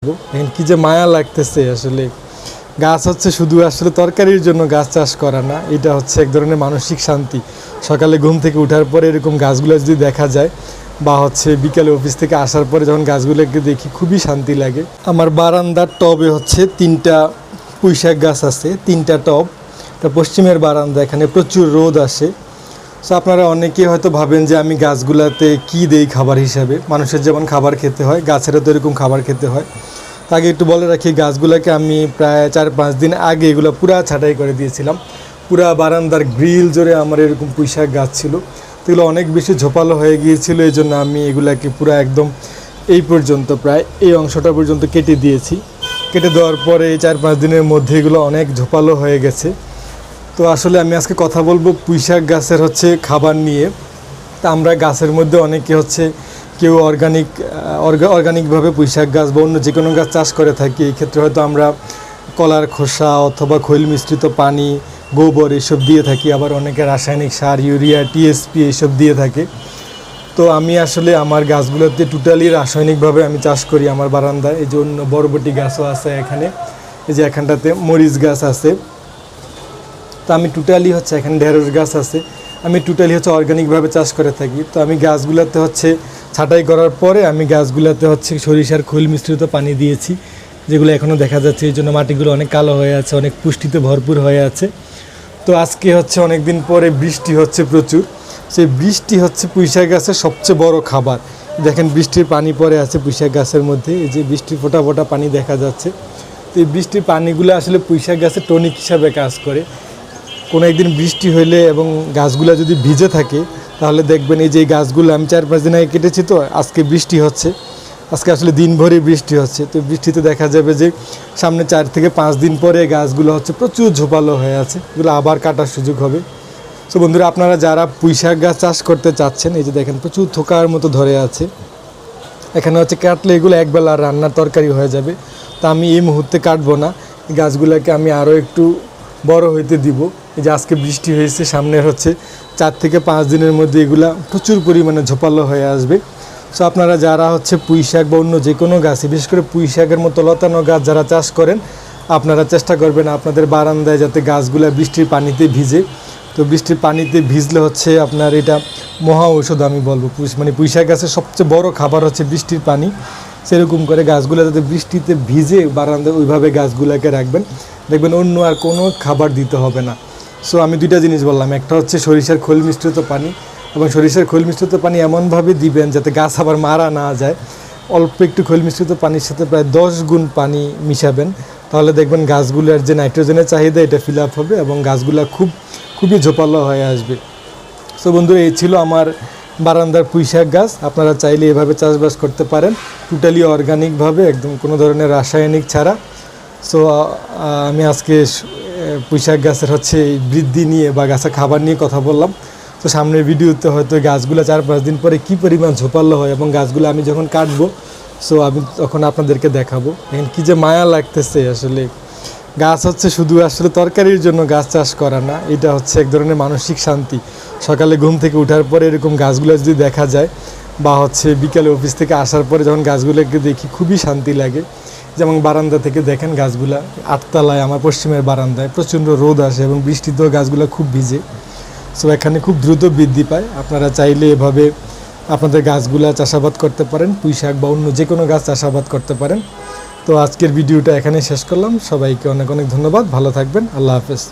এখন কি যে মায়া লাগতেছে আসলে। গাছ হচ্ছে শুধু আসলে তরকারির জন্য গাছ চাষ করা না, এটা হচ্ছে এক ধরনের মানসিক শান্তি। সকালে ঘুম থেকে ওঠার পরে এরকম গাছগুলো যদি দেখা যায়, বা হচ্ছে বিকালে অফিস থেকে আসার পরে যখন গাছগুলোকে দেখি খুবই শান্তি লাগে। আমার বারান্দার টবে হচ্ছে 3টা পুঁইশাক গাছ আছে, 3টা টব। এটা পশ্চিমের বারান্দা, এখানে প্রচুর রোদ আসে। সো আপনারা অনেকেই হয়তো ভাবেন যে আমি গাছগুলাতে কি দেই খাবার হিসাবে। মানুষের যেমন খাবার খেতে হয়, গাছেরও তো এরকম খাবার খেতে হয়। আগে একটু বলে রাখি, গাছগুলোকে আমি প্রায় 4-5 দিন আগে এগুলো পুরা ছাঁটাই করে দিয়েছিলাম। পুরা বারান্দার গ্রিল জোরে আমার এরকম পুঁইশাক গাছ ছিল, তো এগুলো অনেক বেশি ঝোপালো হয়ে গিয়েছিল। এই জন্য আমি এগুলাকে পুরো একদম এই পর্যন্ত, প্রায় এই অংশটা পর্যন্ত কেটে দিয়েছি। কেটে দেওয়ার পরে এই 4-5 দিনের মধ্যে এগুলো অনেক ঝোপালো হয়ে গেছে। তো আসলে আমি আজকে কথা বলবো পুঁইশাক গাছের হচ্ছে খাবার নিয়ে। তা আমরা গাছের মধ্যে অনেকে হচ্ছে কেউ অর্গানিকভাবে পুঁইশাক গাছ বা অন্য যে কোনো গাছ চাষ করে থাকি। এই ক্ষেত্রে হয়তো আমরা কলার খোসা অথবা খৈল মিশ্রিত পানি, গোবর এইসব দিয়ে থাকি। আবার অনেকে রাসায়নিক সার, ইউরিয়া, টিএসপি এইসব দিয়ে থাকে। তো আমি আসলে আমার গাছগুলোতে টোটালি রাসায়নিকভাবে আমি চাষ করি আমার বারান্দায়। এই জন্য বরবটি গাছও আছে এখানে, এই যে এখানটাতে মরিচ গাছ আছে। তো আমি টোটালি হচ্ছে এখানে ঢেঁড়স গাছ আছে, আমি টোটালি হচ্ছে অর্গানিকভাবে চাষ করে থাকি। তো আমি গাছগুলোতে হচ্ছে ছাঁটাই করার পরে আমি গাছগুলোতে হচ্ছে সরিষার খৈল মিশ্রিত পানি দিয়েছি, যেগুলো এখনও দেখা যাচ্ছে। এই জন্য মাটিগুলো অনেক কালো হয়ে আছে, অনেক পুষ্টিতে ভরপুর হয়ে আছে। তো আজকে হচ্ছে অনেক দিন পরে বৃষ্টি হচ্ছে প্রচুর। সেই বৃষ্টি হচ্ছে পুঁইশাক গাছের সবচেয়ে বড় খাবার। দেখেন বৃষ্টির পানি পড়ে আছে পুঁইশাক গাছের মধ্যে, এই যে বৃষ্টির ফোঁটা ফোঁটা পানি দেখা যাচ্ছে। তো এই বৃষ্টির পানিগুলো আসলে পুঁইশাক গাছের টনিক হিসাবে কাজ করে। কোনো একদিন বৃষ্টি হইলে এবং গাছগুলো যদি ভিজে থাকে, তাহলে দেখবেন এই যে গাছগুলো আমি 4-5 দিন আগে কেটেছি, তো আজকে বৃষ্টি হচ্ছে, আজকে আসলে দিনভরই বৃষ্টি হচ্ছে। তো বৃষ্টিতে দেখা যাবে যে সামনে 4 থেকে 5 দিন পরে গাছগুলো হচ্ছে প্রচুর ঝোপালো হয়ে আছে, এগুলো আবার কাটার সুযোগ হবে। সো বন্ধুরা, আপনারা যারা পুঁইশাক গাছ চাষ করতে চাচ্ছেন, এই যে দেখেন প্রচুর থোকার মতো ধরে আছে। এখানে হচ্ছে কাটলে এগুলো একবেলা রান্নার তরকারি হয়ে যাবে। তা আমি এই মুহূর্তে কাটবো না, গাছগুলোকে আমি আরও একটু বড় হইতে দিব। এই যে আজকে বৃষ্টি হয়েছে, সামনের হচ্ছে 4 থেকে 5 দিনের মধ্যে এগুলা প্রচুর পরিমাণে ঝোপালো হয়ে আসবে। সো আপনারা যারা হচ্ছে পুঁইশাক বা অন্য যে কোনো গাছ, বিশেষ করে পুঁইশাকের মতো লতানো গাছ যারা চাষ করেন, আপনারা চেষ্টা করবেন আপনাদের বারান্দায় যাতে গাছগুলা বৃষ্টির পানিতে ভিজে। তো বৃষ্টির পানিতে ভিজলে হচ্ছে আপনার এটা মহা ঔষধ আমি বলবো। মানে পুঁইশাক গাছের সবচেয়ে বড় খাবার হচ্ছে বৃষ্টির পানি। সেরকম করে গাছগুলো যাতে বৃষ্টিতে ভিজে বারান্দায় ওইভাবে গাছগুলোকে রাখবেন, দেখবেন অন্য আর কোনো খাবার দিতে হবে না। সো আমি 2টা জিনিস বললাম, একটা হচ্ছে সরিষার খৈল মিশ্রিত পানি, এবং সরিষার খৈল মিশ্রিত পানি এমনভাবে দিবেন যাতে গাছ আবার মারা না যায়। অল্প একটু খৈল মিশ্রিত পানির সাথে প্রায় 10 গুণ পানি মিশাবেন, তাহলে দেখবেন গাছগুলোর যে নাইট্রোজেনের চাহিদা এটা ফিল আপ হবে এবং গাছগুলো খুবই ঝোপালো হয়ে আসবে। সো বন্ধুরা, এই ছিল আমার বারান্দার পুঁইশাক গাছ। আপনারা চাইলে এভাবে চাষবাস করতে পারেন, টোটালি অর্গানিকভাবে, একদম কোনো ধরনের রাসায়নিক ছাড়া। সো আমি আজকে পুঁইশাক গাছের হচ্ছে বৃদ্ধি নিয়ে বা গাছের খাবার নিয়ে কথা বললাম। তো সামনের ভিডিওতে হয়তো গাছগুলো 4-5 দিন পরে কী পরিমাণ ঝোপালো হয় এবং গাছগুলো আমি যখন কাটবো, সো আমি তখন আপনাদেরকে দেখাবো। এখন কী যে মায়া লাগতেছে আসলে। গাছ হচ্ছে শুধু আসলে তরকারির জন্য গাছ চাষ করা না, এটা হচ্ছে এক ধরনের মানসিক শান্তি। সকালে ঘুম থেকে ওঠার পরে এরকম গাছগুলো যদি দেখা যায়, বা হচ্ছে বিকালে অফিস থেকে আসার পরে যখন গাছগুলোকে দেখি খুবই শান্তি লাগে। যেমন বারান্দা থেকে দেখেন গাছগুলা 8তলায়, আমার পশ্চিমের বারান্দায় প্রচণ্ড রোদ আসে এবং বৃষ্টিতেও গাছগুলো খুব ভিজে। সো এখানে খুব দ্রুত বৃদ্ধি পায়। আপনারা চাইলে এভাবে আপনাদের গাছগুলা চাষাবাদ করতে পারেন, পুঁইশাক বা অন্য যে কোনো গাছ চাষাবাদ করতে পারেন। তো আজকের ভিডিওটা এখানে শেষ করলাম। সবাইকে অনেক অনেক ধন্যবাদ, ভালো থাকবেন, আল্লাহ হাফেজ।